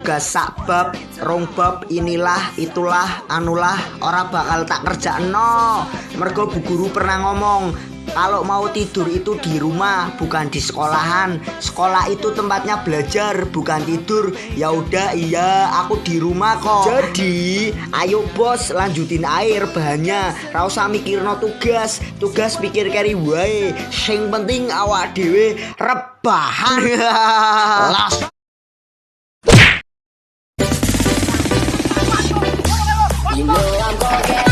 tugas sak bab, rong bab, inilah, itulah, anulah, ora bakal tak kerjakno. Mergo Bu Guru pernah ngomong, kalau mau tidur itu di rumah, bukan di sekolahan. Sekolah itu tempatnya belajar, bukan tidur. Ya udah, iya, aku di rumah kok. Jadi, ayo bos, lanjutin air bahannya. Ra usah mikirno tugas. Tugas pikir keri wae. Sing penting awak dhewe rebahan. Las. You know I'm gonna get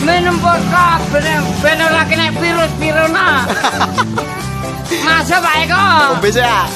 minum vodka bener lagi nek virus viruna. Masa Pak Eko? bisa.